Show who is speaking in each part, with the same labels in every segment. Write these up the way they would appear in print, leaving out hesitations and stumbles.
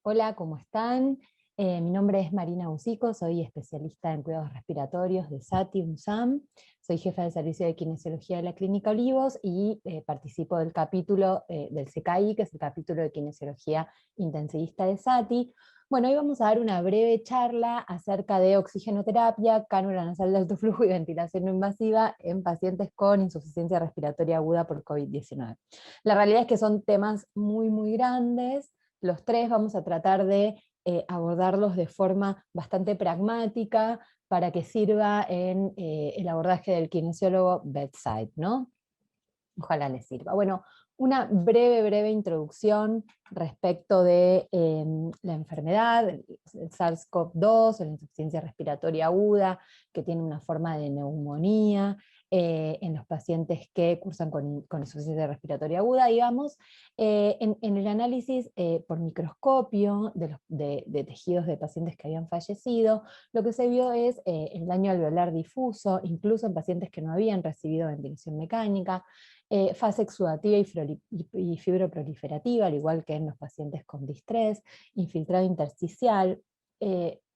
Speaker 1: Hola, ¿cómo están? Mi nombre es Marina Bucico, soy especialista en cuidados respiratorios de SATI, UNSAM. Soy jefa de servicio de kinesiología de la Clínica Olivos y participo del capítulo del CKI, que es el capítulo de kinesiología intensivista de SATI. Bueno, hoy vamos a dar una breve charla acerca de oxigenoterapia, cánula nasal de alto flujo y ventilación no invasiva en pacientes con insuficiencia respiratoria aguda por COVID-19. La realidad es que son temas muy grandes. Los tres vamos a tratar de abordarlos de forma bastante pragmática para que sirva en el abordaje del kinesiólogo bedside, ¿no? Ojalá les sirva. Bueno, una breve introducción respecto de la enfermedad, el SARS-CoV-2, la insuficiencia respiratoria aguda, que tiene una forma de neumonía en los pacientes que cursan con insuficiencia respiratoria aguda, digamos. En el análisis por microscopio de tejidos de pacientes que habían fallecido, lo que se vio es el daño alveolar difuso, incluso en pacientes que no habían recibido ventilación mecánica, fase exudativa y fibroproliferativa, al igual que en los pacientes con distrés, infiltrado intersticial,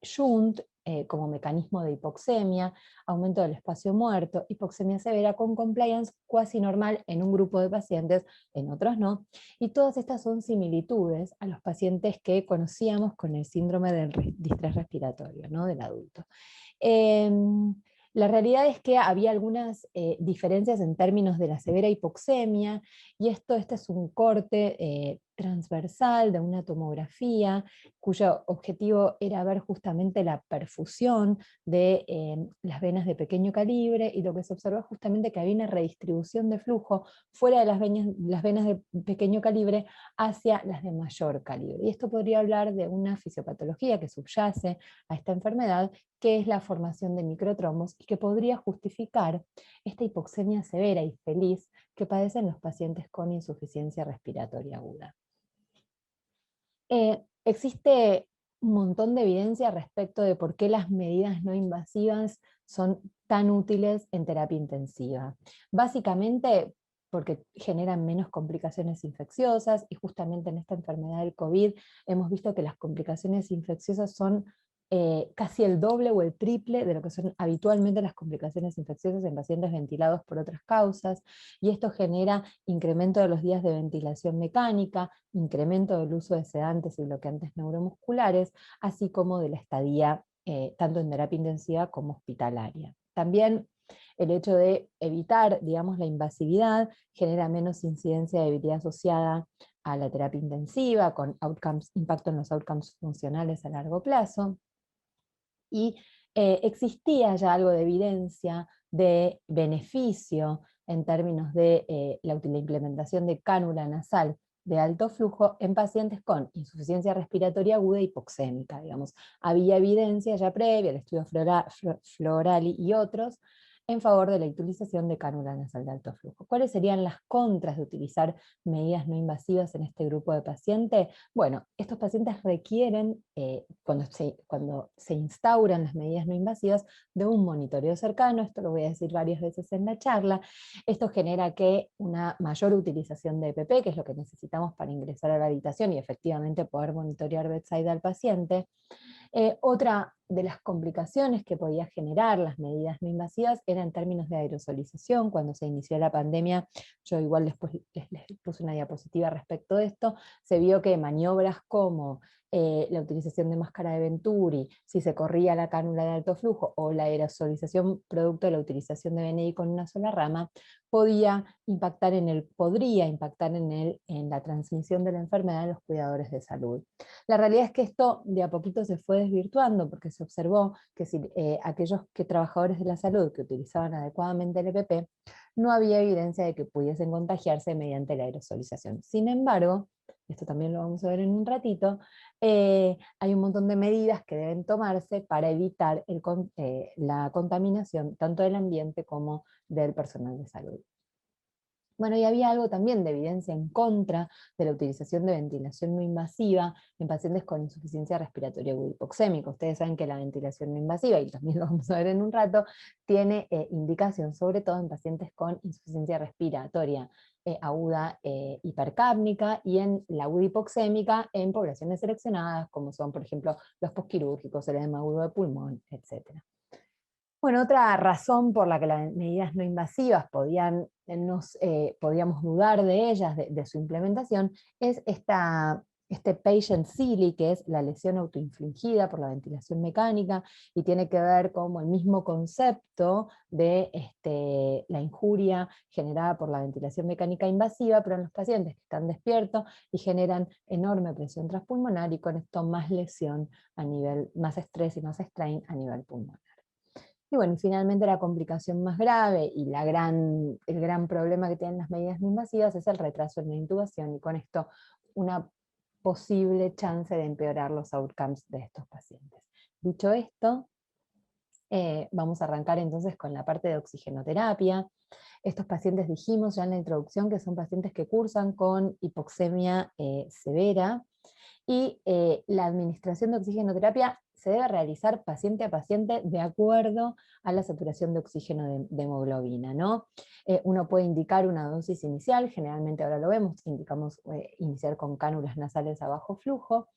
Speaker 1: shunt como mecanismo de hipoxemia, aumento del espacio muerto, hipoxemia severa con compliance cuasi normal en un grupo de pacientes, en otros no, y todas estas son similitudes a los pacientes que conocíamos con el síndrome del distrés respiratorio, ¿no? Del adulto. La realidad es que había algunas diferencias en términos de la severa hipoxemia, y este es un corte transversal de una tomografía, cuyo objetivo era ver justamente la perfusión de las venas de pequeño calibre, y lo que se observó es justamente que había una redistribución de flujo fuera de las venas de pequeño calibre hacia las de mayor calibre. Y esto podría hablar de una fisiopatología que subyace a esta enfermedad, que es la formación de microtrombos y que podría justificar esta hipoxemia severa y feliz que padecen los pacientes con insuficiencia respiratoria aguda. Existe un montón de evidencia respecto de por qué las medidas no invasivas son tan útiles en terapia intensiva. Básicamente porque generan menos complicaciones infecciosas, y justamente en esta enfermedad del COVID hemos visto que las complicaciones infecciosas son casi el doble o el triple de lo que son habitualmente las complicaciones infecciosas en pacientes ventilados por otras causas, y esto genera incremento de los días de ventilación mecánica, incremento del uso de sedantes y bloqueantes neuromusculares, así como de la estadía tanto en terapia intensiva como hospitalaria. También el hecho de evitar, digamos, la invasividad genera menos incidencia de debilidad asociada a la terapia intensiva, con impacto en los outcomes funcionales a largo plazo. Y existía ya algo de evidencia de beneficio en términos de la implementación de cánula nasal de alto flujo en pacientes con insuficiencia respiratoria aguda e hipoxémica, digamos. Había evidencia ya previa, el estudio Florali y otros, en favor de la utilización de cánula nasal de alto flujo. ¿Cuáles serían las contras de utilizar medidas no invasivas en este grupo de pacientes? Bueno, estos pacientes requieren, cuando se instauran las medidas no invasivas, de un monitoreo cercano. Esto lo voy a decir varias veces en la charla. Esto genera que una mayor utilización de EPP, que es lo que necesitamos para ingresar a la habitación y efectivamente poder monitorear bedside al paciente. Otra de las complicaciones que podía generar las medidas no invasivas era en términos de aerosolización. Cuando se inició la pandemia, yo igual después les puse una diapositiva respecto de esto, se vio que maniobras como la utilización de máscara de Venturi, si se corría la cánula de alto flujo, o la aerosolización producto de la utilización de BNI con una sola rama, podría impactar en la transmisión de la enfermedad en los cuidadores de salud. La realidad es que esto de a poquito se fue desvirtuando, porque se observó que si aquellos trabajadores de la salud que utilizaban adecuadamente el EPP, no había evidencia de que pudiesen contagiarse mediante la aerosolización. Sin embargo, esto también lo vamos a ver en un ratito, hay un montón de medidas que deben tomarse para evitar la contaminación tanto del ambiente como del personal de salud. Bueno, y había algo también de evidencia en contra de la utilización de ventilación no invasiva en pacientes con insuficiencia respiratoria aguda hipoxémica. Ustedes saben que la ventilación no invasiva, y también lo vamos a ver en un rato, tiene indicación sobre todo en pacientes con insuficiencia respiratoria aguda hipercápnica, y en la aguda hipoxémica en poblaciones seleccionadas, como son, por ejemplo, los posquirúrgicos, el edema agudo de pulmón, etc. Bueno, otra razón por la que las medidas no invasivas podíamos dudar de ellas, de su implementación, es este patient CILI, que es la lesión autoinfligida por la ventilación mecánica, y tiene que ver como el mismo concepto de la injuria generada por la ventilación mecánica invasiva, pero en los pacientes que están despiertos y generan enorme presión transpulmonar, y con esto más lesión a nivel, más estrés y más strain a nivel pulmonar. Y bueno, finalmente la complicación más grave y el gran problema que tienen las medidas no invasivas es el retraso en la intubación, y con esto una posible chance de empeorar los outcomes de estos pacientes. Dicho esto, vamos a arrancar entonces con la parte de oxigenoterapia. Estos pacientes, dijimos ya en la introducción, que son pacientes que cursan con hipoxemia severa, y la administración de oxigenoterapia se debe realizar paciente a paciente de acuerdo a la saturación de oxígeno de hemoglobina, ¿no? Uno puede indicar una dosis inicial, generalmente ahora lo vemos, indicamos iniciar con cánulas nasales a bajo flujo,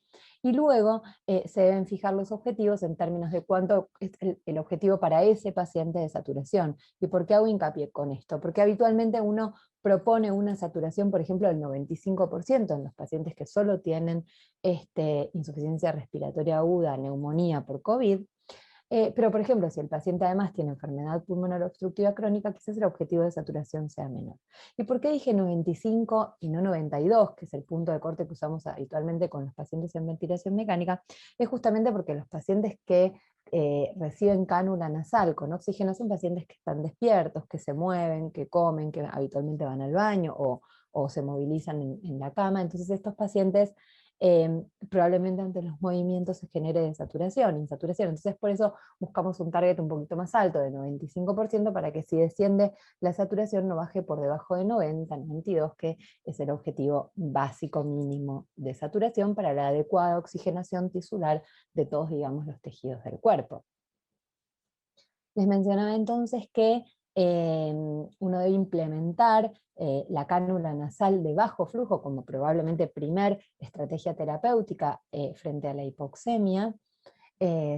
Speaker 1: y luego se deben fijar los objetivos en términos de cuánto es el objetivo para ese paciente de saturación. ¿Y por qué hago hincapié con esto? Porque habitualmente uno propone una saturación, por ejemplo, del 95% en los pacientes que solo tienen insuficiencia respiratoria aguda, neumonía por COVID. Pero, por ejemplo, si el paciente además tiene enfermedad pulmonar obstructiva crónica, quizás el objetivo de saturación sea menor. ¿Y por qué dije 95 y no 92, que es el punto de corte que usamos habitualmente con los pacientes en ventilación mecánica? Es justamente porque los pacientes que reciben cánula nasal con oxígeno son pacientes que están despiertos, que se mueven, que comen, que habitualmente van al baño o se movilizan en la cama. Entonces estos pacientes probablemente ante los movimientos se genere desaturación, insaturación. Entonces por eso buscamos un target un poquito más alto, de 95%, para que si desciende la saturación no baje por debajo de 90, 92, que es el objetivo básico mínimo de saturación para la adecuada oxigenación tisular de todos, digamos, los tejidos del cuerpo. Les mencionaba entonces que uno debe implementar la cánula nasal de bajo flujo como probablemente primer estrategia terapéutica frente a la hipoxemia,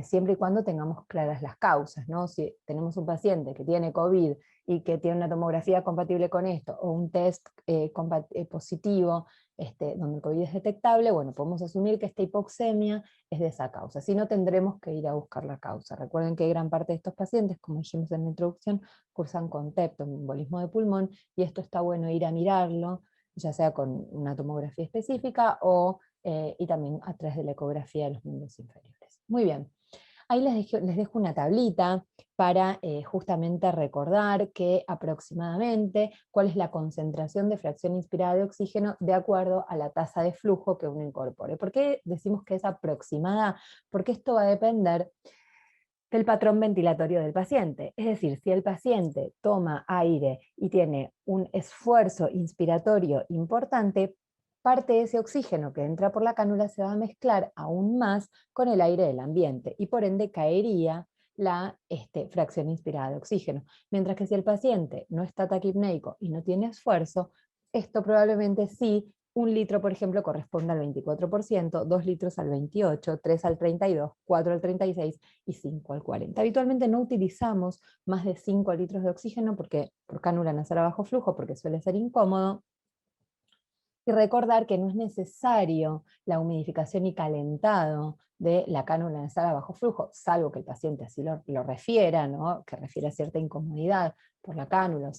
Speaker 1: siempre y cuando tengamos claras las causas, ¿no? Si tenemos un paciente que tiene COVID y que tiene una tomografía compatible con esto, o un test positivo donde el COVID es detectable, bueno, podemos asumir que esta hipoxemia es de esa causa. Si no, tendremos que ir a buscar la causa. Recuerden que gran parte de estos pacientes, como dijimos en la introducción, cursan con TEP, embolismo de pulmón, y esto está bueno ir a mirarlo, ya sea con una tomografía específica y también a través de la ecografía de los miembros inferiores. Muy bien. Ahí les dejo una tablita para justamente recordar que aproximadamente cuál es la concentración de fracción inspirada de oxígeno de acuerdo a la tasa de flujo que uno incorpore. ¿Por qué decimos que es aproximada? Porque esto va a depender del patrón ventilatorio del paciente. Es decir, si el paciente toma aire y tiene un esfuerzo inspiratorio importante, parte de ese oxígeno que entra por la cánula se va a mezclar aún más con el aire del ambiente, y por ende caería la fracción inspirada de oxígeno. Mientras que si el paciente no está taquipneico y no tiene esfuerzo, esto probablemente sí, 1 litro, por ejemplo, corresponde al 24%, 2 litros al 28%, 3 al 32%, 4 al 36% y 5 al 40%. Habitualmente no utilizamos más de 5 litros de oxígeno por cánula nasal a bajo flujo, porque suele ser incómodo. Y recordar que no es necesario la humidificación y calentado de la cánula nasal a bajo flujo, salvo que el paciente así lo refiera, ¿no? Que refiere a cierta incomodidad por la cánula,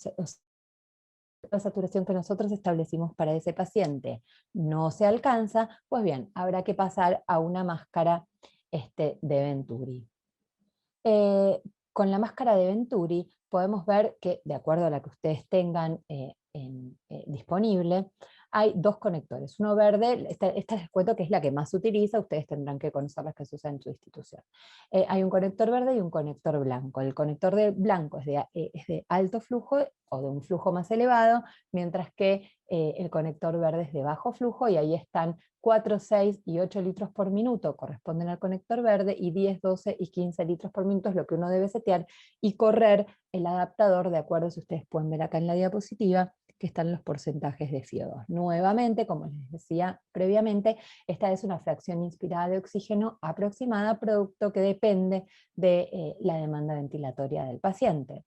Speaker 1: la saturación que nosotros establecimos para ese paciente no se alcanza, pues bien, habrá que pasar a una máscara de Venturi. Con la máscara de Venturi podemos ver que, de acuerdo a la que ustedes tengan disponible, hay dos conectores. Uno verde, esta les cuento que es la que más se utiliza, ustedes tendrán que conocer las que se usan en su institución. Hay un conector verde y un conector blanco. El conector blanco es de alto flujo o de un flujo más elevado, mientras que el conector verde es de bajo flujo, y ahí están 4, 6 y 8 litros por minuto corresponden al conector verde, y 10, 12 y 15 litros por minuto es lo que uno debe setear y correr el adaptador de acuerdo, si ustedes pueden ver acá en la diapositiva, que están los porcentajes de FiO2. Nuevamente, como les decía previamente, esta es una fracción inspirada de oxígeno aproximada, producto que depende de la demanda ventilatoria del paciente.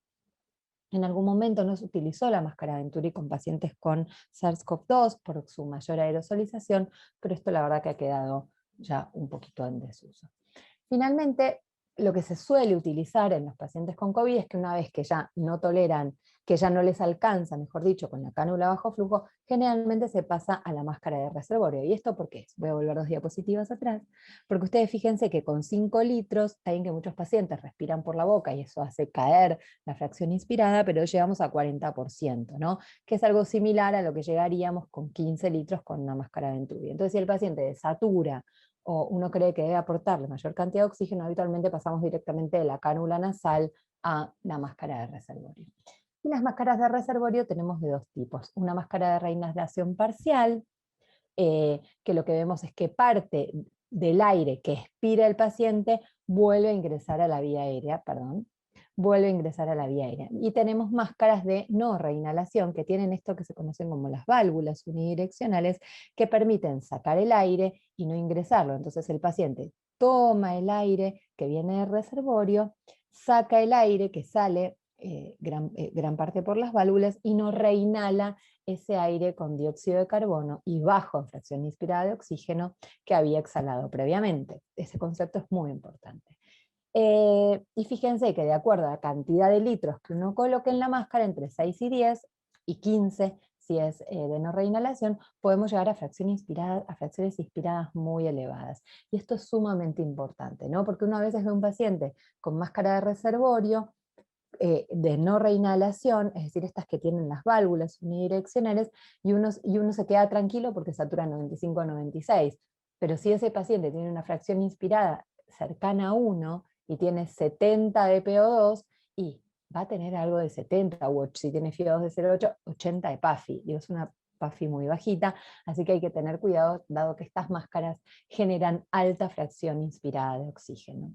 Speaker 1: En algún momento no se utilizó la máscara Venturi con pacientes con SARS-CoV-2 por su mayor aerosolización, pero esto la verdad que ha quedado ya un poquito en desuso. Finalmente, lo que se suele utilizar en los pacientes con COVID es que una vez que ya no toleran, que ya no les alcanza, mejor dicho, con la cánula bajo flujo, generalmente se pasa a la máscara de reservorio. ¿Y esto por qué? Voy a volver 2 diapositivas atrás, porque ustedes fíjense que con 5 litros, saben que muchos pacientes respiran por la boca y eso hace caer la fracción inspirada, pero llegamos a 40%, ¿no? Que es algo similar a lo que llegaríamos con 15 litros con una máscara Venturi. Entonces, si el paciente desatura o uno cree que debe aportarle mayor cantidad de oxígeno, habitualmente pasamos directamente de la cánula nasal a la máscara de reservorio. Y las máscaras de reservorio tenemos de dos tipos. Una máscara de reinhalación parcial, que lo que vemos es que parte del aire que expira el paciente vuelve a ingresar a la vía aérea, vuelve a ingresar a la vía aérea. Y tenemos máscaras de no reinhalación, que tienen esto que se conocen como las válvulas unidireccionales, que permiten sacar el aire y no ingresarlo. Entonces el paciente toma el aire que viene del reservorio, saca el aire que sale gran parte por las válvulas y no reinhala ese aire con dióxido de carbono y bajo en fracción inspirada de oxígeno que había exhalado previamente. Ese concepto es muy importante. Y fíjense que de acuerdo a la cantidad de litros que uno coloque en la máscara, entre 6 y 10 y 15, si es de no reinhalación, podemos llegar a fracciones inspiradas muy elevadas. Y esto es sumamente importante, ¿no? Porque uno a veces ve un paciente con máscara de reservorio, de no reinhalación, es decir, estas que tienen las válvulas unidireccionales, y uno se queda tranquilo porque satura 95 o 96. Pero si ese paciente tiene una fracción inspirada cercana a 1 y tiene 70 de PO2, y va a tener algo de 70, o si tiene FiO2 de 0,8, 80 de PAFI. Y es una PAFI muy bajita, así que hay que tener cuidado, dado que estas máscaras generan alta fracción inspirada de oxígeno.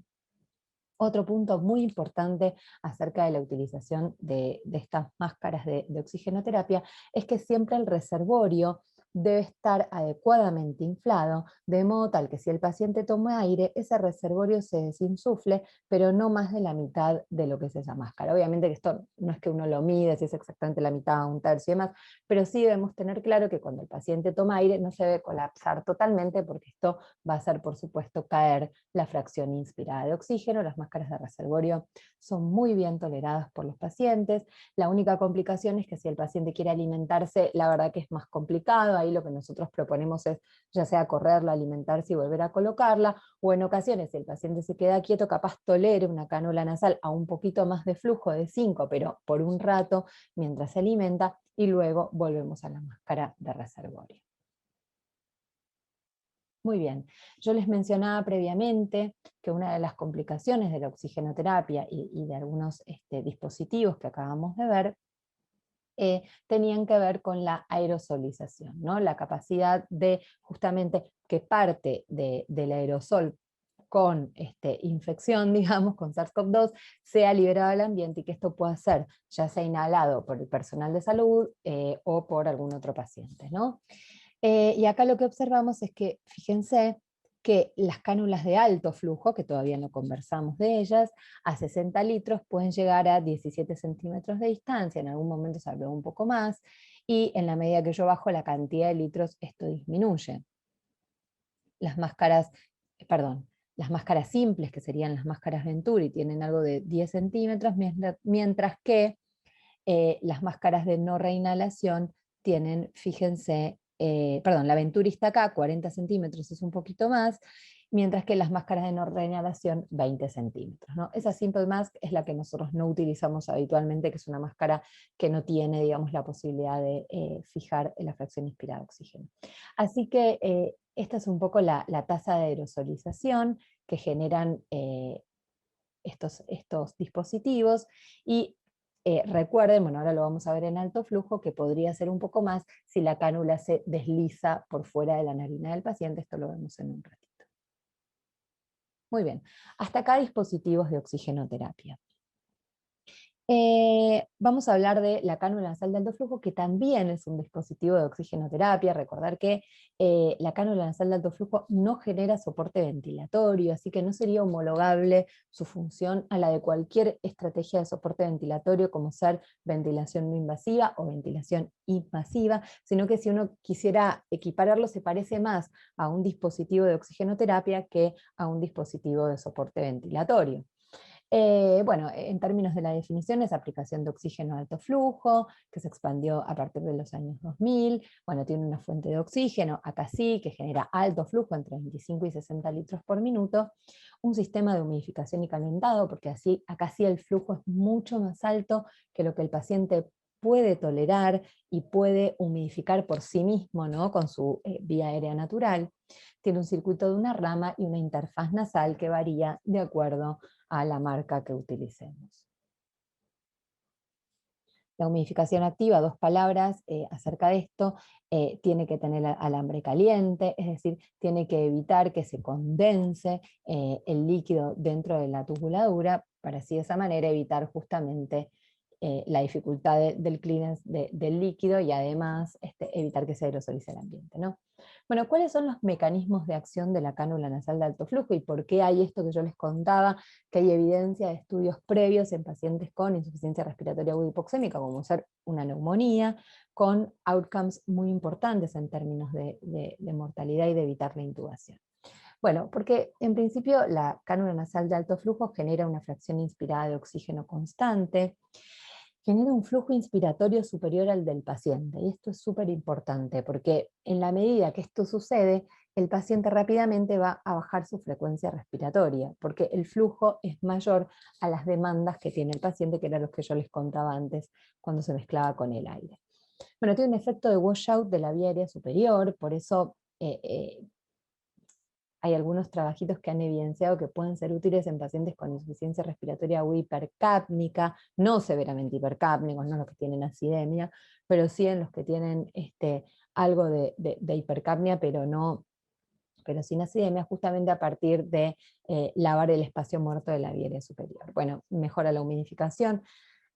Speaker 1: Otro punto muy importante acerca de la utilización de estas máscaras de oxigenoterapia es que siempre el reservorio debe estar adecuadamente inflado, de modo tal que si el paciente toma aire, ese reservorio se desinsufle, pero no más de la mitad de lo que es esa máscara. Obviamente que esto no es que uno lo mide, si es exactamente la mitad, un tercio y demás, pero sí debemos tener claro que cuando el paciente toma aire no se debe colapsar totalmente, porque esto va a hacer, por supuesto, caer la fracción inspirada de oxígeno. Las máscaras de reservorio son muy bien toleradas por los pacientes. La única complicación es que si el paciente quiere alimentarse, la verdad que es más complicado. Ahí lo que nosotros proponemos es ya sea correrla, alimentarse y volver a colocarla, o en ocasiones si el paciente se queda quieto, capaz tolere una cánula nasal a un poquito más de flujo de 5, pero por un rato mientras se alimenta, y luego volvemos a la máscara de reservorio. Muy bien, yo les mencionaba previamente que una de las complicaciones de la oxigenoterapia y de algunos dispositivos que acabamos de ver tenían que ver con la aerosolización, ¿no? La capacidad de justamente que parte del aerosol con infección, digamos, con SARS-CoV-2, sea liberado al ambiente, y que esto pueda ser ya sea inhalado por el personal de salud o por algún otro paciente, ¿no? Y acá lo que observamos es que, fíjense, que las cánulas de alto flujo, que todavía no conversamos de ellas, a 60 litros pueden llegar a 17 centímetros de distancia, en algún momento se habló un poco más, y en la medida que yo bajo la cantidad de litros, esto disminuye. Las máscaras, las máscaras simples, que serían las máscaras Venturi, tienen algo de 10 centímetros, mientras que las máscaras de no reinhalación tienen, fíjense, la Venturi está acá, 40 centímetros es un poquito más, mientras que las máscaras de no reinhalación 20 centímetros, ¿no? Esa Simple Mask es la que nosotros no utilizamos habitualmente, que es una máscara que no tiene, digamos, la posibilidad de fijar la fracción inspirada de oxígeno. Así que esta es un poco la tasa de aerosolización que generan estos dispositivos, y recuerden, bueno, ahora lo vamos a ver en alto flujo, que podría ser un poco más si la cánula se desliza por fuera de la narina del paciente. Esto lo vemos en un ratito. Muy bien, hasta acá dispositivos de oxigenoterapia. Vamos a hablar de la cánula nasal de alto flujo, que también es un dispositivo de oxigenoterapia. Recordar que la cánula nasal de alto flujo no genera soporte ventilatorio, así que no sería homologable su función a la de cualquier estrategia de soporte ventilatorio, como ser ventilación no invasiva o ventilación invasiva, sino que si uno quisiera equipararlo, se parece más a un dispositivo de oxigenoterapia que a un dispositivo de soporte ventilatorio. Bueno, en términos de la definición, es aplicación de oxígeno a alto flujo, que se expandió a partir de los años 2000. Bueno, tiene una fuente de oxígeno, acá sí, que genera alto flujo, entre 25 y 60 litros por minuto. Un sistema de humidificación y calentado, porque así, acá sí el flujo es mucho más alto que lo que el paciente puede tolerar y puede humidificar por sí mismo, ¿no? Con su vía aérea natural. Tiene un circuito de una rama y una interfaz nasal que varía de acuerdo a la marca que utilicemos. La humidificación activa, dos palabras acerca de esto, tiene que tener alambre caliente, es decir, tiene que evitar que se condense el líquido dentro de la tubuladura, para así de esa manera evitar justamente la dificultad del clearance del líquido, y además evitar que se aerosolice el ambiente, ¿no? Bueno, ¿cuáles son los mecanismos de acción de la cánula nasal de alto flujo y por qué hay esto que yo les contaba, que hay evidencia de estudios previos en pacientes con insuficiencia respiratoria aguda hipoxémica, como ser una neumonía, con outcomes muy importantes en términos de mortalidad y de evitar la intubación? Bueno, porque en principio la cánula nasal de alto flujo genera una fracción inspirada de oxígeno constante, genera un flujo inspiratorio superior al del paciente. Y esto es súper importante, porque en la medida que esto sucede, el paciente rápidamente va a bajar su frecuencia respiratoria, porque el flujo es mayor a las demandas que tiene el paciente, que eran los que yo les contaba antes cuando se mezclaba con el aire. Bueno, tiene un efecto de washout de la vía aérea superior, por eso hay algunos trabajitos que han evidenciado que pueden ser útiles en pacientes con insuficiencia respiratoria aguda hipercápnica, no severamente hipercápnicos, no los que tienen acidemia, pero sí en los que tienen algo de hipercapnia, pero sin acidemia, justamente a partir de lavar el espacio muerto de la vía aérea superior. Bueno, mejora la humidificación.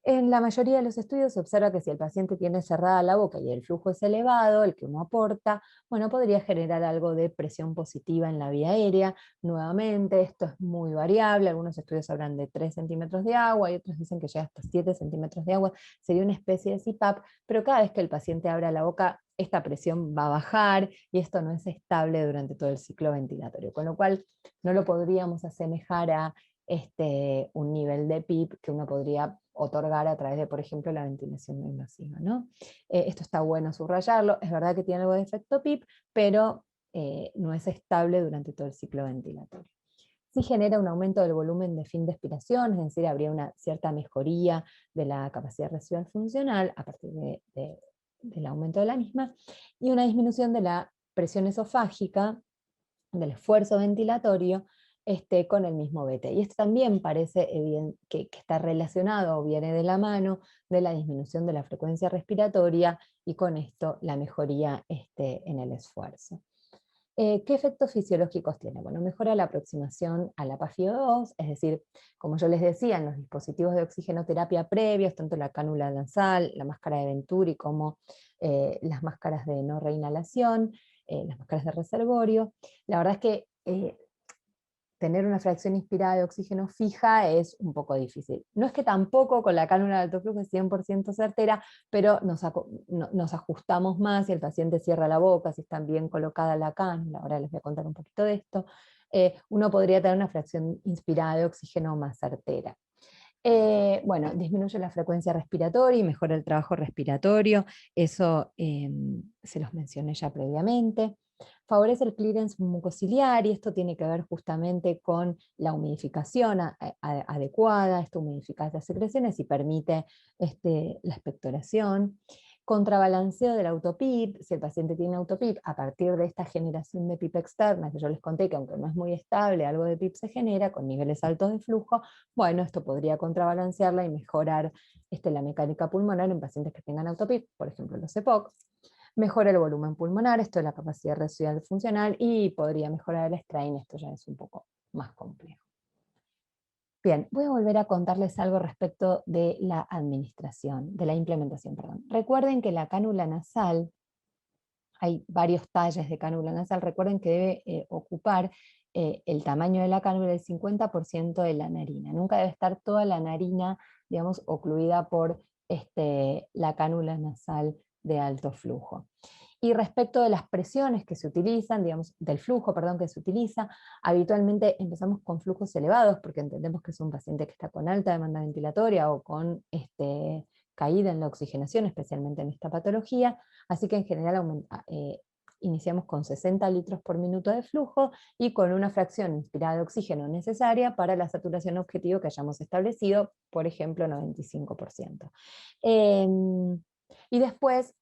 Speaker 1: En la mayoría de los estudios se observa que si el paciente tiene cerrada la boca y el flujo es elevado, el que uno aporta, bueno, podría generar algo de presión positiva en la vía aérea. Nuevamente, esto es muy variable, algunos estudios hablan de 3 centímetros de agua y otros dicen que llega hasta 7 centímetros de agua, sería una especie de CPAP, pero cada vez que el paciente abra la boca, esta presión va a bajar y esto no es estable durante todo el ciclo ventilatorio, con lo cual no lo podríamos asemejar a un nivel de PIP que uno podría otorgar a través de, por ejemplo, la ventilación no invasiva, ¿no? Esto está bueno subrayarlo, es verdad que tiene algo de efecto PIP, pero no es estable durante todo el ciclo ventilatorio. Sí genera un aumento del volumen de fin de expiración, es decir, habría una cierta mejoría de la capacidad residual funcional a partir del aumento de la misma, y una disminución de la presión esofágica, del esfuerzo ventilatorio, con el mismo BT. Y esto también parece evidente que está relacionado o viene de la mano de la disminución de la frecuencia respiratoria y con esto la mejoría en el esfuerzo. ¿Qué efectos fisiológicos tiene? Bueno, mejora la aproximación a la PaFi-O2, es decir, como yo les decía, en los dispositivos de oxigenoterapia previos, tanto la cánula nasal, la máscara de Venturi, como las máscaras de no reinhalación, las máscaras de reservorio, la verdad es que tener una fracción inspirada de oxígeno fija es un poco difícil. No es que tampoco con la cánula de alto flujo es 100% certera, pero nos ajustamos más si el paciente cierra la boca, si está bien colocada la cánula, ahora les voy a contar un poquito de esto, uno podría tener una fracción inspirada de oxígeno más certera. Bueno, disminuye la frecuencia respiratoria y mejora el trabajo respiratorio, eso se los mencioné ya previamente. Favorece el clearance mucociliar y esto tiene que ver justamente con la humidificación adecuada, esto humidifica las secreciones y permite la expectoración. Contrabalanceo del autopip, si el paciente tiene autopip, a partir de esta generación de PIP externa, que yo les conté que aunque no es muy estable, algo de PIP se genera con niveles altos de flujo, bueno, esto podría contrabalancearla y mejorar la mecánica pulmonar en pacientes que tengan autopip, por ejemplo los EPOC. Mejora el volumen pulmonar, esto es la capacidad residual funcional, y podría mejorar el strain, esto ya es un poco más complejo. Bien, voy a volver a contarles algo respecto de la administración, de la implementación, perdón. Recuerden que la cánula nasal, hay varios talles de cánula nasal, recuerden que debe ocupar el tamaño de la cánula el 50% de la narina. Nunca debe estar toda la narina, digamos, ocluida por la cánula nasal de alto flujo. Y respecto de las presiones que se utilizan, digamos, del flujo, perdón, que se utiliza, habitualmente empezamos con flujos elevados porque entendemos que es un paciente que está con alta demanda ventilatoria o con caída en la oxigenación, especialmente en esta patología, así que en general iniciamos con 60 litros por minuto de flujo y con una fracción inspirada de oxígeno necesaria para la saturación objetivo que hayamos establecido, por ejemplo, 95%. Y después,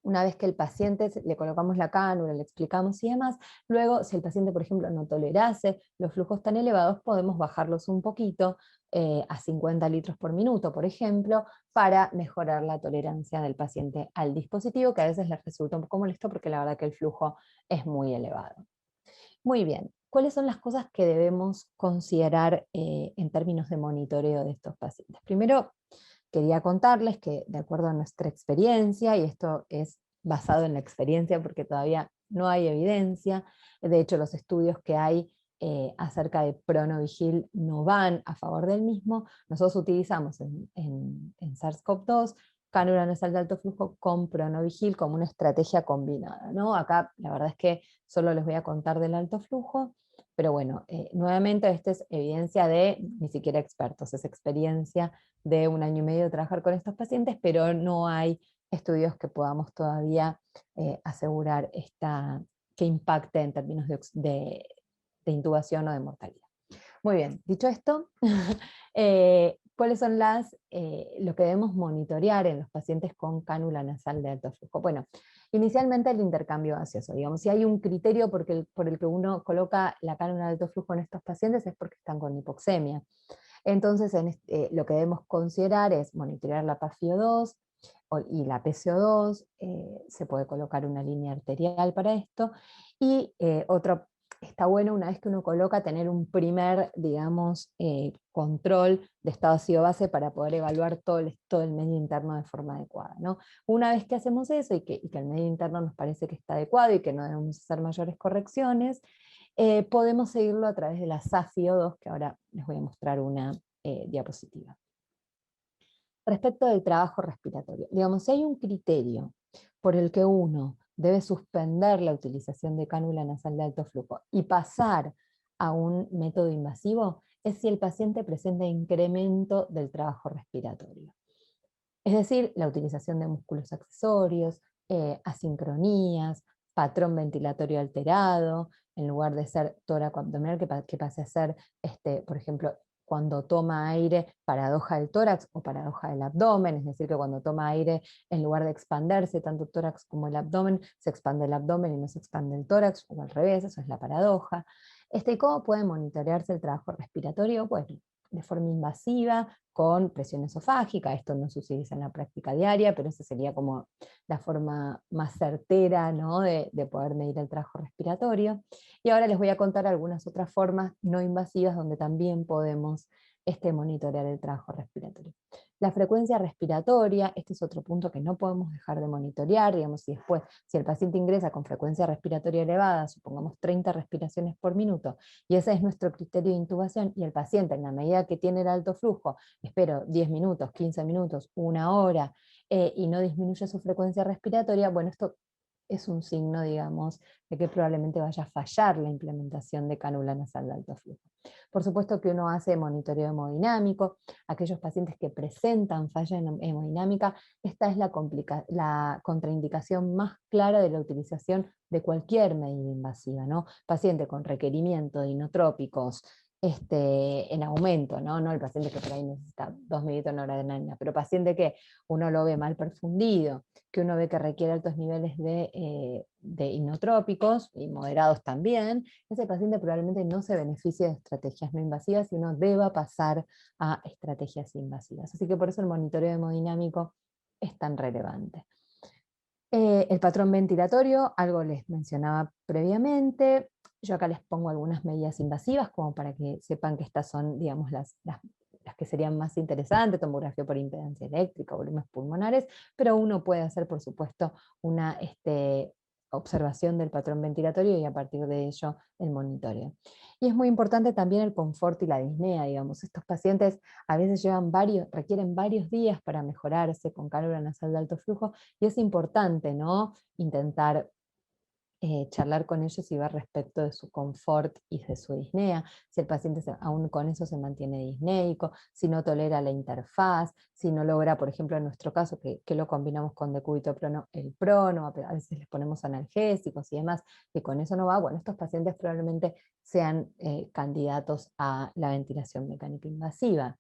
Speaker 1: una vez que el paciente le colocamos la cánula, le explicamos y demás, luego si el paciente, por ejemplo, no tolerase los flujos tan elevados, podemos bajarlos un poquito a 50 litros por minuto, por ejemplo, para mejorar la tolerancia del paciente al dispositivo, que a veces les resulta un poco molesto porque la verdad que el flujo es muy elevado. Muy bien, ¿cuáles son las cosas que debemos considerar en términos de monitoreo de estos pacientes? Primero, quería contarles que de acuerdo a nuestra experiencia, y esto es basado en la experiencia porque todavía no hay evidencia, de hecho los estudios que hay acerca de Pronovigil no van a favor del mismo, nosotros utilizamos en SARS-CoV-2 cánula nasal de alto flujo con Pronovigil como una estrategia combinada, ¿no? Acá la verdad es que solo les voy a contar del alto flujo, pero bueno, nuevamente esta es evidencia de ni siquiera expertos, es experiencia de 1 año y medio de trabajar con estos pacientes, pero no hay estudios que podamos todavía asegurar que impacte en términos de intubación o de mortalidad. Muy bien, dicho esto, ¿cuáles son lo que debemos monitorear en los pacientes con cánula nasal de alto flujo? Bueno, inicialmente el intercambio gaseoso. Digamos, si hay un criterio por el que uno coloca la cánula de alto flujo en estos pacientes es porque están con hipoxemia. Entonces, lo que debemos considerar es monitorear la PaFiO2 y la PCO2, se puede colocar una línea arterial para esto, y está bueno una vez que uno coloca tener un primer, digamos, control de estado ácido-base para poder evaluar todo el medio interno de forma adecuada, ¿no? Una vez que hacemos eso y que el medio interno nos parece que está adecuado y que no debemos hacer mayores correcciones, podemos seguirlo a través de la SAFIO2, que ahora les voy a mostrar una diapositiva. Respecto del trabajo respiratorio, digamos, si hay un criterio por el que uno debe suspender la utilización de cánula nasal de alto flujo y pasar a un método invasivo, es si el paciente presenta incremento del trabajo respiratorio. Es decir, la utilización de músculos accesorios, asincronías, patrón ventilatorio alterado, en lugar de ser tóraco abdominal, que pase a ser, por ejemplo, cuando toma aire, paradoja del tórax o paradoja del abdomen, es decir, que cuando toma aire, en lugar de expanderse tanto el tórax como el abdomen, se expande el abdomen y no se expande el tórax, o al revés, eso es la paradoja. ¿Cómo puede monitorearse el trabajo respiratorio? Bueno, de forma invasiva, con presión esofágica, esto no se utiliza en la práctica diaria, pero esa sería como la forma más certera, ¿no?, de poder medir el trabajo respiratorio. Y ahora les voy a contar algunas otras formas no invasivas donde también podemos monitorear el trabajo respiratorio. La frecuencia respiratoria, este es otro punto que no podemos dejar de monitorear, digamos, si el paciente ingresa con frecuencia respiratoria elevada, supongamos 30 respiraciones por minuto, y ese es nuestro criterio de intubación, y el paciente en la medida que tiene el alto flujo, espero 10 minutos, 15 minutos, 1 hora, y no disminuye su frecuencia respiratoria, bueno, esto es un signo, digamos, de que probablemente vaya a fallar la implementación de cánula nasal de alto flujo. Por supuesto que uno hace monitoreo hemodinámico. Aquellos pacientes que presentan falla en hemodinámica, esta es la contraindicación más clara de la utilización de cualquier medida invasiva, ¿no? Paciente con requerimiento de inotrópicos en aumento, ¿no? No el paciente que por ahí necesita 2 mililitros de noradrenalina, pero paciente que uno lo ve mal perfundido, que uno ve que requiere altos niveles de inotrópicos y moderados también, ese paciente probablemente no se beneficie de estrategias no invasivas y uno deba pasar a estrategias invasivas. Así que por eso el monitoreo hemodinámico es tan relevante. El patrón ventilatorio, algo les mencionaba previamente. Yo acá les pongo algunas medidas invasivas como para que sepan que estas son, digamos, las que serían más interesantes: tomografía por impedancia eléctrica, volúmenes pulmonares, pero uno puede hacer, por supuesto, una observación del patrón ventilatorio y a partir de ello el monitoreo. Y es muy importante también el confort y la disnea, digamos. Estos pacientes a veces requieren varios días para mejorarse con cánula nasal de alto flujo, y es importante, ¿no?, intentar charlar con ellos y ver respecto de su confort y de su disnea, si el paciente aún con eso se mantiene disneico, si no tolera la interfaz, si no logra, por ejemplo, en nuestro caso, que lo combinamos con decúbito-prono, el prono, a veces les ponemos analgésicos y demás, y con eso no va, bueno, estos pacientes probablemente sean candidatos a la ventilación mecánica invasiva.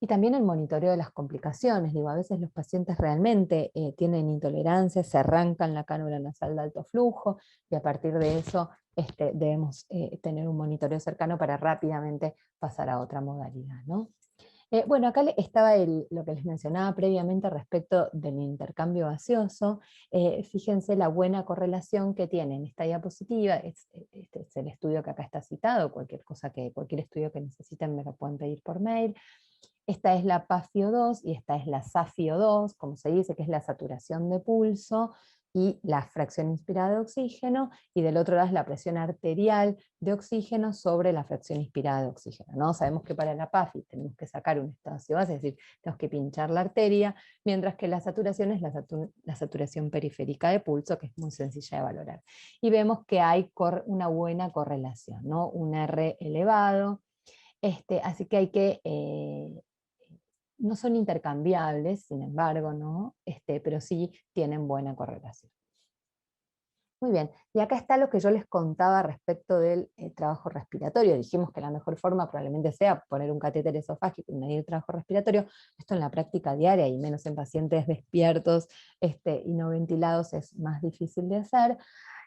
Speaker 1: Y también el monitoreo de las complicaciones. Digo, a veces los pacientes realmente tienen intolerancia, se arrancan la cánula nasal de alto flujo, y a partir de eso debemos tener un monitoreo cercano para rápidamente pasar a otra modalidad, ¿no? Bueno, acá estaba lo que les mencionaba previamente respecto del intercambio gaseoso. Fíjense la buena correlación que tiene en esta diapositiva. Este es el estudio que acá está citado. Cualquier estudio que necesiten me lo pueden pedir por mail. Esta es la PaFio2 y esta es la SaFio2, como se dice, que es la saturación de pulso y la fracción inspirada de oxígeno, y del otro lado es la presión arterial de oxígeno sobre la fracción inspirada de oxígeno, ¿no? Sabemos que para la PaFi tenemos que sacar un espacio base, es decir, tenemos que pinchar la arteria, mientras que la saturación es la saturación periférica de pulso, que es muy sencilla de valorar. Y vemos que hay una buena correlación, ¿no? Un R elevado, así que hay que no son intercambiables, sin embargo, ¿no? Pero sí tienen buena correlación. Muy bien, y acá está lo que yo les contaba respecto del trabajo respiratorio. Dijimos que la mejor forma probablemente sea poner un catéter esofágico y medir el trabajo respiratorio. Esto en la práctica diaria, y menos en pacientes despiertos y no ventilados, es más difícil de hacer.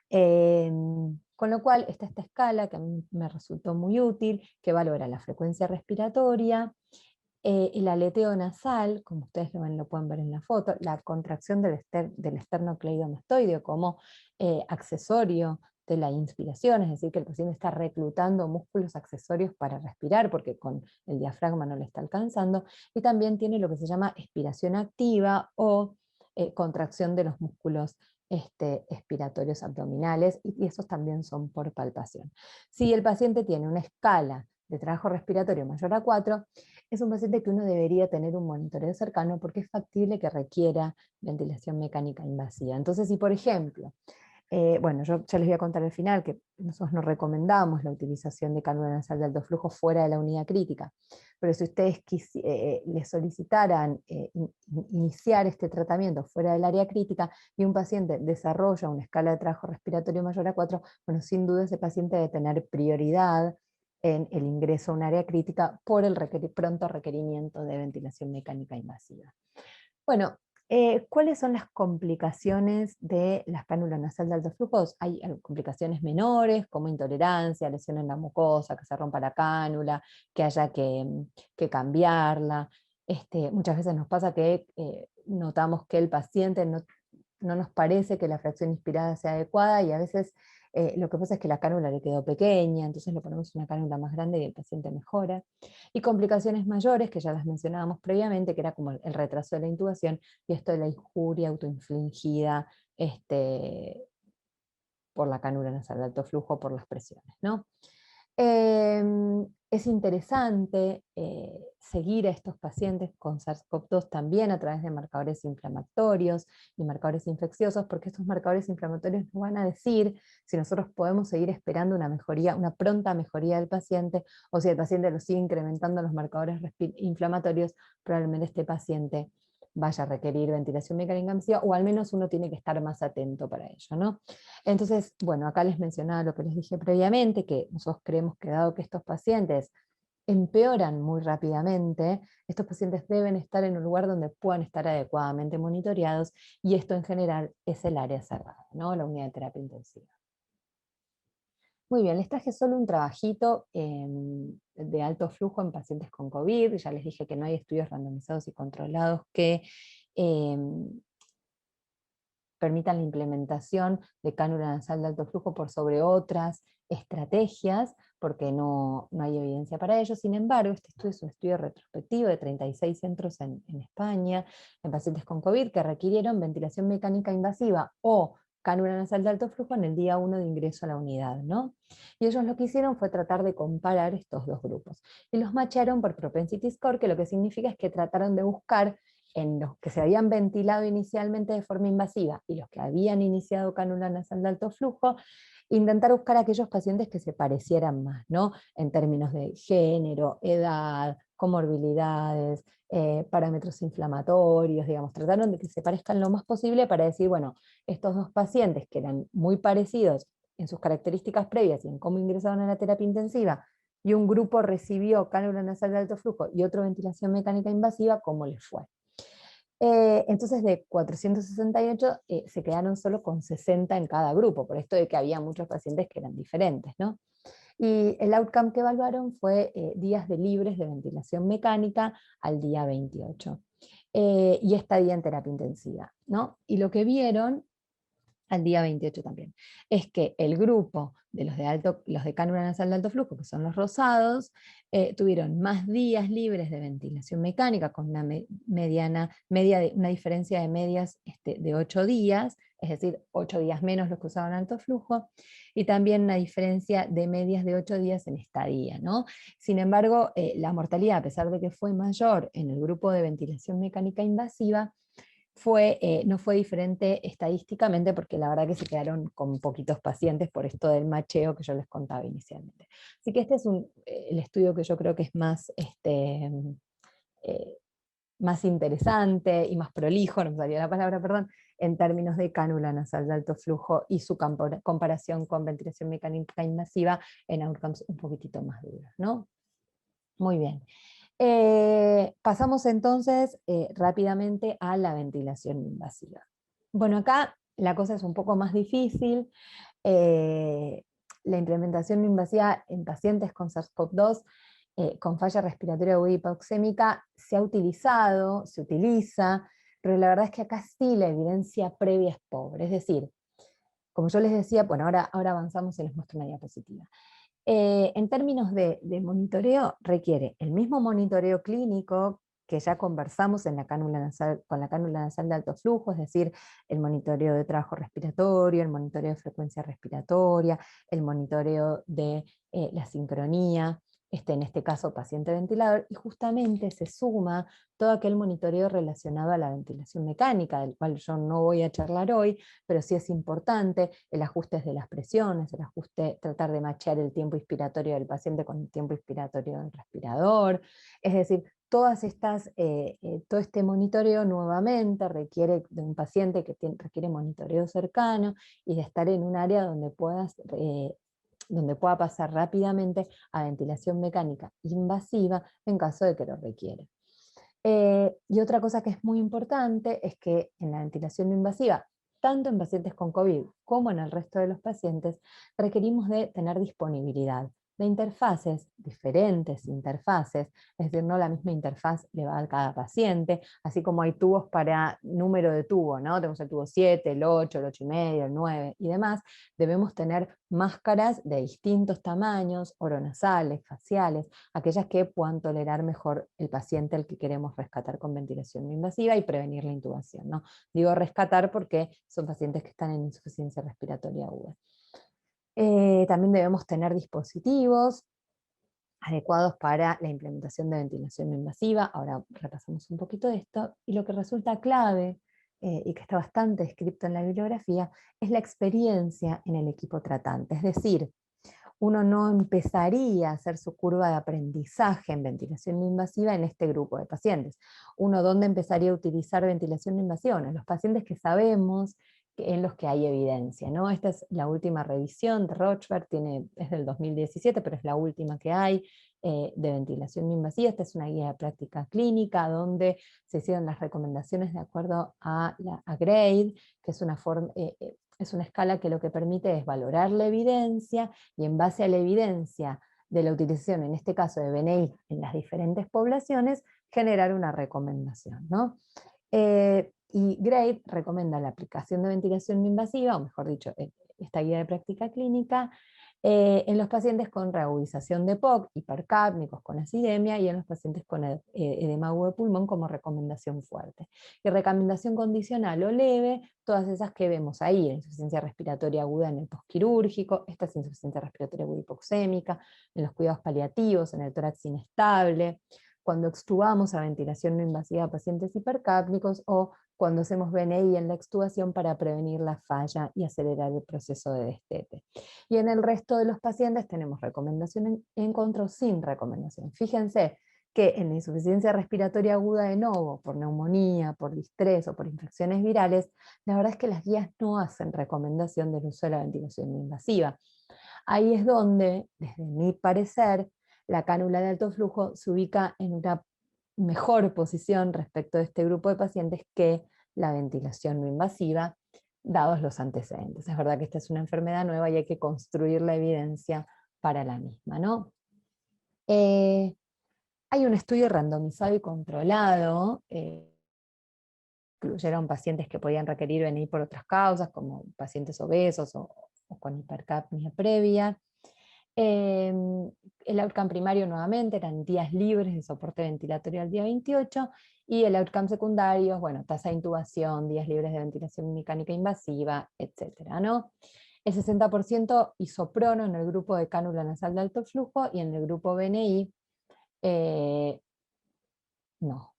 Speaker 1: Con lo cual está esta escala que a mí me resultó muy útil, que valora la frecuencia respiratoria, el aleteo nasal, como ustedes lo pueden ver en la foto, la contracción del esternocleidomastoideo como accesorio de la inspiración, es decir, que el paciente está reclutando músculos accesorios para respirar porque con el diafragma no le está alcanzando, y también tiene lo que se llama expiración activa o contracción de los músculos expiratorios abdominales, y esos también son por palpación. Si el paciente tiene una escala de trabajo respiratorio mayor a 4, es un paciente que uno debería tener un monitoreo cercano porque es factible que requiera ventilación mecánica invasiva. Entonces, si por ejemplo, bueno, yo ya les voy a contar al final que nosotros no recomendamos la utilización de cánula nasal de alto flujo fuera de la unidad crítica, pero si ustedes les solicitaran iniciar este tratamiento fuera del área crítica y un paciente desarrolla una escala de trabajo respiratorio mayor a 4, bueno, sin duda ese paciente debe tener prioridad en el ingreso a un área crítica por el pronto requerimiento de ventilación mecánica invasiva. Bueno, ¿cuáles son las complicaciones de la cánula nasal de altos flujos? Hay complicaciones menores, como intolerancia, lesión en la mucosa, que se rompa la cánula, que haya que cambiarla. Muchas veces nos pasa que notamos que el paciente no nos parece que la fracción inspirada sea adecuada, y a veces lo que pasa es que la cánula le quedó pequeña, entonces le ponemos una cánula más grande y el paciente mejora. Y complicaciones mayores, que ya las mencionábamos previamente, que era como el retraso de la intubación, y esto de la injuria autoinfligida por la cánula nasal de alto flujo, por las presiones, ¿no? Es interesante seguir a estos pacientes con SARS-CoV-2 también a través de marcadores inflamatorios y marcadores infecciosos, porque estos marcadores inflamatorios nos van a decir si nosotros podemos seguir esperando una mejoría, una pronta mejoría del paciente, o si el paciente lo sigue incrementando los marcadores inflamatorios, probablemente este paciente vaya a requerir ventilación mecánica invasiva, o al menos uno tiene que estar más atento para ello, ¿no? Entonces, bueno, acá les mencionaba lo que les dije previamente, que nosotros creemos que dado que estos pacientes empeoran muy rápidamente, estos pacientes deben estar en un lugar donde puedan estar adecuadamente monitoreados, y esto en general es el área cerrada, ¿no? La unidad de terapia intensiva. Muy bien, les traje solo un trabajito de alto flujo en pacientes con COVID. Ya les dije que no hay estudios randomizados y controlados que permitan la implementación de cánula nasal de alto flujo por sobre otras estrategias, porque no hay evidencia para ello. Sin embargo, este estudio es un estudio retrospectivo de 36 centros en España, en pacientes con COVID que requirieron ventilación mecánica invasiva o cánula nasal de alto flujo en el día 1 de ingreso a la unidad, ¿no? Y ellos lo que hicieron fue tratar de comparar estos dos grupos. Y los macharon por propensity score, que lo que significa es que trataron de buscar en los que se habían ventilado inicialmente de forma invasiva y los que habían iniciado cánula nasal de alto flujo, intentar buscar aquellos pacientes que se parecieran más, ¿no? En términos de género, edad, comorbilidades, parámetros inflamatorios, digamos, trataron de que se parezcan lo más posible para decir, bueno, estos dos pacientes que eran muy parecidos en sus características previas y en cómo ingresaron a la terapia intensiva, y un grupo recibió cánula nasal de alto flujo y otro ventilación mecánica invasiva, ¿cómo les fue? Entonces de 468 se quedaron solo con 60 en cada grupo, por esto de que había muchos pacientes que eran diferentes, ¿no? Y el outcome que evaluaron fue días de libres de ventilación mecánica al día 28, y estadía en terapia intensiva, ¿no? Y lo que vieron al día 28 también, es que el grupo de los de cánula nasal de alto flujo, que son los rosados, tuvieron más días libres de ventilación mecánica, con una una diferencia de medias de 8 días, es decir, 8 días menos los que usaban alto flujo, y también una diferencia de medias de 8 días en estadía, ¿no? Sin embargo, la mortalidad, a pesar de que fue mayor en el grupo de ventilación mecánica invasiva, no fue diferente estadísticamente, porque la verdad que se quedaron con poquitos pacientes por esto del macheo que yo les contaba inicialmente. Así que este es el estudio que yo creo que es eh, más interesante y más prolijo, no me salía la palabra, perdón, en términos de cánula nasal de alto flujo y su comparación con ventilación mecánica invasiva en outcomes un poquitito más duros, ¿no? Muy bien. Pasamos entonces rápidamente a la ventilación invasiva. Bueno, acá la cosa es un poco más difícil. Eh, la implementación invasiva en pacientes con SARS-CoV-2 con falla respiratoria aguda hipoxémica se ha utilizado, se utiliza, pero la verdad es que acá sí la evidencia previa es pobre. Es decir, como yo les decía, bueno, ahora avanzamos y les muestro una diapositiva. En términos de monitoreo, requiere el mismo monitoreo clínico que ya conversamos en la cánula nasal, con la cánula nasal de alto flujo, es decir, el monitoreo de trabajo respiratorio, el monitoreo de frecuencia respiratoria, el monitoreo de la sincronía, en este caso paciente ventilador, y justamente se suma todo aquel monitoreo relacionado a la ventilación mecánica, del cual yo no voy a charlar hoy, pero sí es importante el ajuste de las presiones, el ajuste, tratar de machear el tiempo inspiratorio del paciente con el tiempo inspiratorio del respirador, es decir, todo este monitoreo nuevamente requiere de un paciente que requiere monitoreo cercano y de estar en un área donde pueda pasar rápidamente a ventilación mecánica invasiva en caso de que lo requiera. Y otra cosa que es muy importante es que en la ventilación no invasiva, tanto en pacientes con COVID como en el resto de los pacientes, requerimos de tener disponibilidad de interfaces, diferentes interfaces, es decir, no la misma interfaz le va a cada paciente, así como hay tubos para número de tubo, ¿no? Tenemos el tubo 7, el 8, el 8,5, el 9 y demás. Debemos tener máscaras de distintos tamaños, oronasales, faciales, aquellas que puedan tolerar mejor el paciente al que queremos rescatar con ventilación no invasiva y prevenir la intubación, ¿no? Digo rescatar porque son pacientes que están en insuficiencia respiratoria aguda. También debemos tener dispositivos adecuados para la implementación de ventilación no invasiva. Ahora repasamos un poquito de esto, y lo que resulta clave, y que está bastante descrito en la bibliografía, es la experiencia en el equipo tratante. Es decir, uno no empezaría a hacer su curva de aprendizaje en ventilación no invasiva en este grupo de pacientes. Uno, ¿dónde empezaría a utilizar ventilación no invasiva? En los pacientes que sabemos en los que hay evidencia, ¿no? Esta es la última revisión de Rochberg, es del 2017, pero es la última que hay de ventilación no invasiva. Esta es una guía de práctica clínica donde se hicieron las recomendaciones de acuerdo a GRADE, que es es una escala que lo que permite es valorar la evidencia, y en base a la evidencia de la utilización, en este caso de BNI, en las diferentes poblaciones, generar una recomendación, ¿no? Y GRADE recomienda la aplicación de ventilación no invasiva, o mejor dicho, esta guía de práctica clínica, en los pacientes con reagudización de POC, hipercápnicos con acidemia, y en los pacientes con edema agudo de pulmón como recomendación fuerte. Y recomendación condicional o leve, todas esas que vemos ahí: insuficiencia respiratoria aguda en el postquirúrgico, esta es insuficiencia respiratoria aguda hipoxémica, en los cuidados paliativos, en el tórax inestable, cuando extubamos a ventilación no invasiva a pacientes hipercápnicos, o cuando hacemos BNI en la extubación para prevenir la falla y acelerar el proceso de destete. Y en el resto de los pacientes tenemos recomendación en contra o sin recomendación. Fíjense que en la insuficiencia respiratoria aguda de novo, por neumonía, por distrés o por infecciones virales, la verdad es que las guías no hacen recomendación del uso de la ventilación no invasiva. Ahí es donde, desde mi parecer, la cánula de alto flujo se ubica en una mejor posición respecto de este grupo de pacientes que la ventilación no invasiva, dados los antecedentes. Es verdad que esta es una enfermedad nueva y hay que construir la evidencia para la misma, ¿no? Hay un estudio randomizado y controlado, incluyeron pacientes que podían requerir venir por otras causas, como pacientes obesos o con hipercapnia previa. El outcome primario nuevamente eran días libres de soporte ventilatorio al día 28, y el outcome secundario, bueno, tasa de intubación, días libres de ventilación mecánica invasiva, etcétera, ¿no? El 60% isoprono en el grupo de cánula nasal de alto flujo, y en el grupo BNI, no.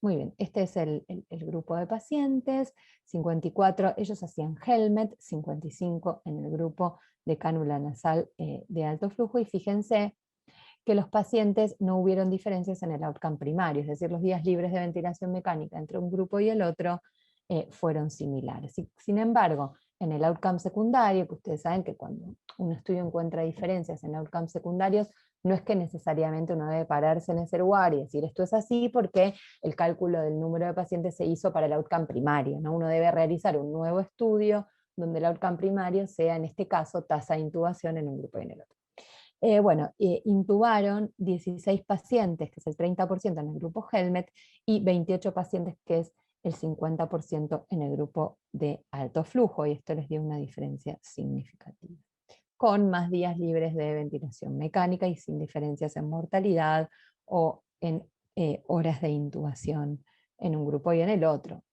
Speaker 1: Muy bien, este es el grupo de pacientes: 54, ellos hacían Helmet, 55 en el grupo de cánula nasal de alto flujo, y fíjense que los pacientes no hubieron diferencias en el outcome primario, es decir, los días libres de ventilación mecánica entre un grupo y el otro fueron similares. Sin embargo, en el outcome secundario, que ustedes saben que cuando un estudio encuentra diferencias en outcomes secundarios, no es que necesariamente uno debe pararse en ese lugar y decir esto es así, porque el cálculo del número de pacientes se hizo para el outcome primario, ¿no? Uno debe realizar un nuevo estudio donde el outcome primario sea, en este caso, tasa de intubación en un grupo y en el otro. Intubaron 16 pacientes, que es el 30% en el grupo Helmet, y 28 pacientes, que es el 50% en el grupo de alto flujo, y esto les dio una diferencia significativa, con más días libres de ventilación mecánica y sin diferencias en mortalidad o en horas de intubación en un grupo y en el otro.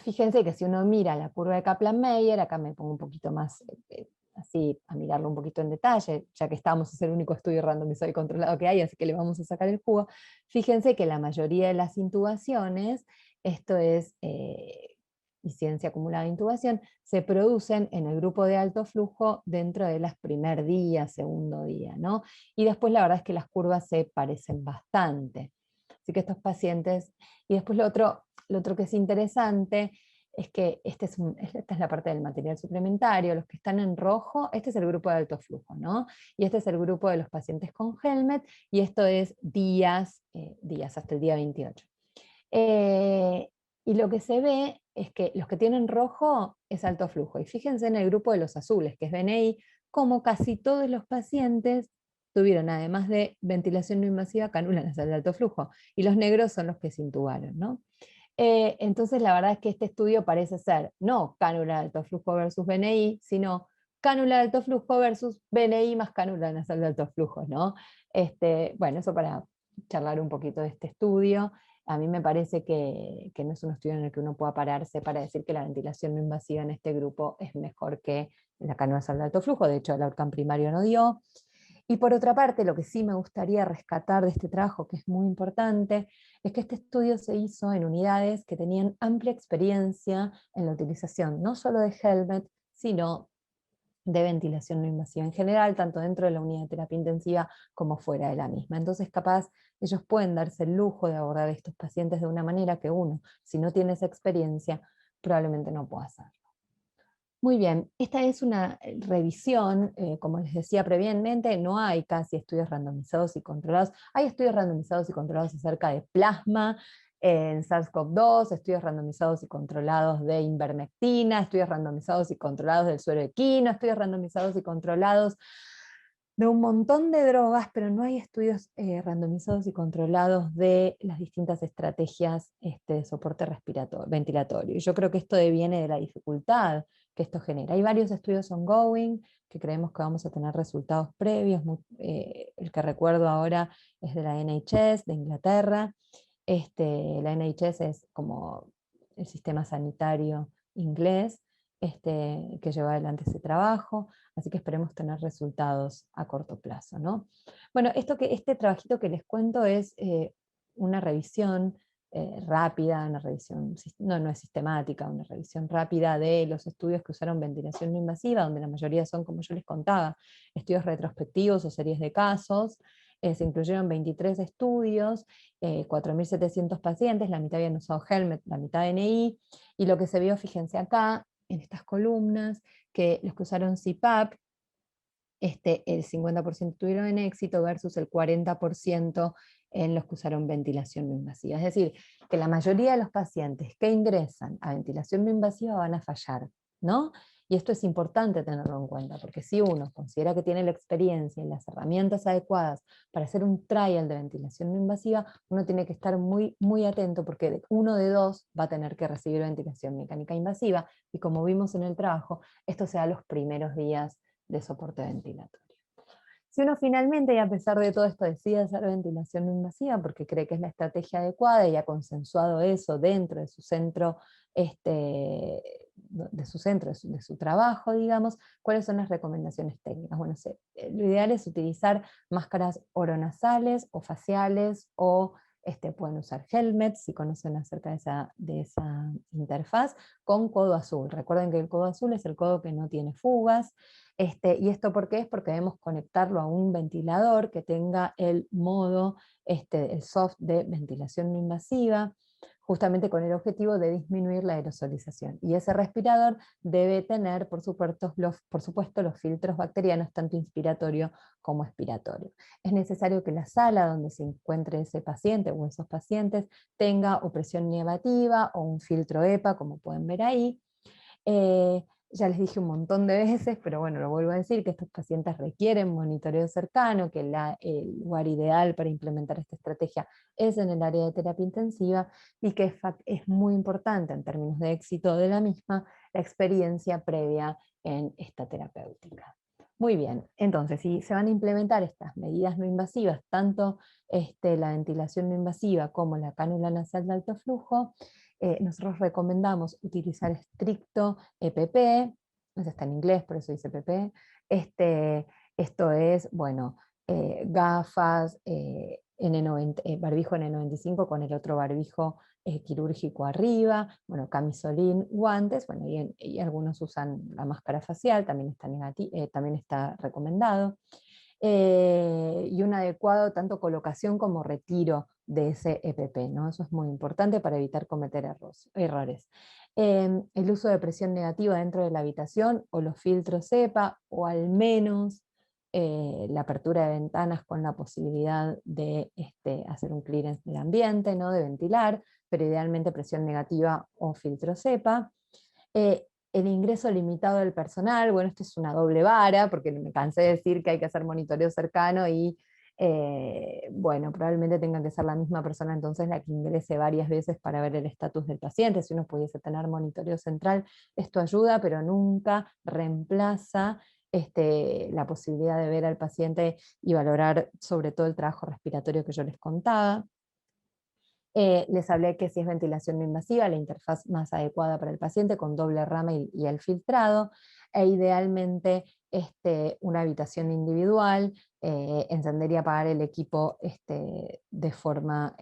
Speaker 1: Fíjense que si uno mira la curva de Kaplan-Meier, acá me pongo un poquito más así a mirarlo un poquito en detalle, ya que estábamos, es el único estudio randomizado y controlado que hay, así que le vamos a sacar el jugo. Fíjense que la mayoría de las intubaciones, esto es incidencia acumulada de intubación, se producen en el grupo de alto flujo dentro de los primer día, segundo día, ¿no? Y después la verdad es que las curvas se parecen bastante. Así que estos pacientes, y después lo otro que es interesante es que esta es la parte del material suplementario. Los que están en rojo, este es el grupo de alto flujo, ¿no? Y este es el grupo de los pacientes con Helmet, y esto es días hasta el día 28. Y lo que se ve es que los que tienen rojo es alto flujo. Y fíjense en el grupo de los azules, que es BNI, como casi todos los pacientes tuvieron, además de ventilación no invasiva, cánula nasal de alto flujo. Y los negros son los que se intubaron, ¿no? Entonces la verdad es que este estudio parece ser no cánula de alto flujo versus BNI, sino cánula de alto flujo versus BNI más cánula nasal de alto flujo, ¿no? Bueno, eso para charlar un poquito de este estudio. a mí me parece que no es un estudio en el que uno pueda pararse para decir que la ventilación no invasiva en este grupo es mejor que la canonasal de alto flujo. De hecho, el outcome primario no dio. Y por otra parte, lo que sí me gustaría rescatar de este trabajo, que es muy importante, es que este estudio se hizo en unidades que tenían amplia experiencia en la utilización no solo de Helmet, sino de ventilación no invasiva en general, tanto dentro de la unidad de terapia intensiva como fuera de la misma. Entonces, capaz, ellos pueden darse el lujo de abordar a estos pacientes de una manera que uno, si no tiene esa experiencia, probablemente no pueda hacer. Muy bien, esta es una revisión, como les decía previamente, no hay casi estudios randomizados y controlados. Hay estudios randomizados y controlados acerca de plasma en SARS-CoV-2, estudios randomizados y controlados de ivermectina, estudios randomizados y controlados del suero equino, estudios randomizados y controlados de un montón de drogas, pero no hay estudios randomizados y controlados de las distintas estrategias de soporte ventilatorio. Y yo creo que esto deviene de la dificultad que esto genera. Hay varios estudios ongoing que creemos que vamos a tener resultados previos. El que recuerdo ahora es de la NHS de Inglaterra. La NHS es como el sistema sanitario inglés que lleva adelante ese trabajo, así que esperemos tener resultados a corto plazo, ¿no? Bueno, este trabajito que les cuento es una revisión rápida, una revisión, no es sistemática, una revisión rápida de los estudios que usaron ventilación no invasiva, donde la mayoría son, como yo les contaba, estudios retrospectivos o series de casos. Se incluyeron 23 estudios, 4.700 pacientes, la mitad habían usado Helmet, la mitad NI, y lo que se vio, fíjense acá, en estas columnas, que los que usaron CPAP, el 50% tuvieron éxito versus el 40% en los que usaron ventilación no invasiva. Es decir, que la mayoría de los pacientes que ingresan a ventilación no invasiva van a fallar, ¿no? Y esto es importante tenerlo en cuenta, porque si uno considera que tiene la experiencia y las herramientas adecuadas para hacer un trial de ventilación no invasiva, uno tiene que estar muy, muy atento, porque uno de dos va a tener que recibir ventilación mecánica invasiva, y como vimos en el trabajo, esto se da los primeros días de soporte ventilatorio. Si uno finalmente, y a pesar de todo esto, decide hacer ventilación no invasiva porque cree que es la estrategia adecuada y ha consensuado eso dentro de su centro, de su trabajo, digamos, ¿cuáles son las recomendaciones técnicas? Bueno, lo ideal es utilizar máscaras oronasales o faciales, o pueden usar helmets si conocen acerca de esa interfaz, con codo azul. Recuerden que el codo azul es el codo que no tiene fugas. ¿Y esto por qué? Es porque debemos conectarlo a un ventilador que tenga el modo, el soft de ventilación no invasiva, justamente con el objetivo de disminuir la aerosolización. Y ese respirador debe tener, por supuesto, los filtros bacterianos, tanto inspiratorio como expiratorio. Es necesario que la sala donde se encuentre ese paciente o esos pacientes tenga o presión negativa o un filtro EPA, como pueden ver ahí. Ya les dije un montón de veces, pero bueno, lo vuelvo a decir, que estos pacientes requieren monitoreo cercano, que el lugar ideal para implementar esta estrategia es en el área de terapia intensiva, y que es muy importante en términos de éxito de la misma la experiencia previa en esta terapéutica. Muy bien, entonces si se van a implementar estas medidas no invasivas, tanto la ventilación no invasiva como la cánula nasal de alto flujo, nosotros recomendamos utilizar estricto EPP, eso está en inglés, por eso dice EPP. Esto es, bueno, gafas, barbijo N95 con el otro barbijo quirúrgico arriba, bueno, camisolín, guantes, bueno, y algunos usan la máscara facial, también está recomendado. Y un adecuado tanto colocación como retiro de ese EPP, ¿no? Eso es muy importante para evitar cometer errores. El uso de presión negativa dentro de la habitación o los filtros EPA, o al menos la apertura de ventanas con la posibilidad de hacer un clearance del ambiente, ¿no? De ventilar, pero idealmente presión negativa o filtros EPA. El ingreso limitado del personal, bueno, esto es una doble vara, porque me cansé de decir que hay que hacer monitoreo cercano y, bueno, probablemente tenga que ser la misma persona entonces la que ingrese varias veces para ver el estatus del paciente. Si uno pudiese tener monitoreo central, esto ayuda, pero nunca reemplaza la posibilidad de ver al paciente y valorar sobre todo el trabajo respiratorio que yo les contaba. Les hablé que si es ventilación no invasiva, la interfaz más adecuada para el paciente con doble rama y el filtrado, e idealmente una habitación individual, encender y apagar el equipo de forma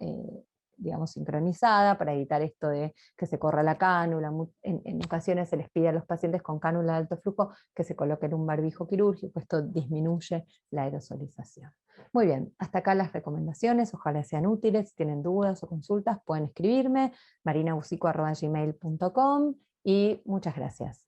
Speaker 1: digamos, sincronizada para evitar esto de que se corra la cánula. En ocasiones se les pide a los pacientes con cánula de alto flujo que se coloquen un barbijo quirúrgico, esto disminuye la aerosolización. Muy bien, hasta acá las recomendaciones, ojalá sean útiles. Si tienen dudas o consultas pueden escribirme, marinabusico@gmail.com, y muchas gracias.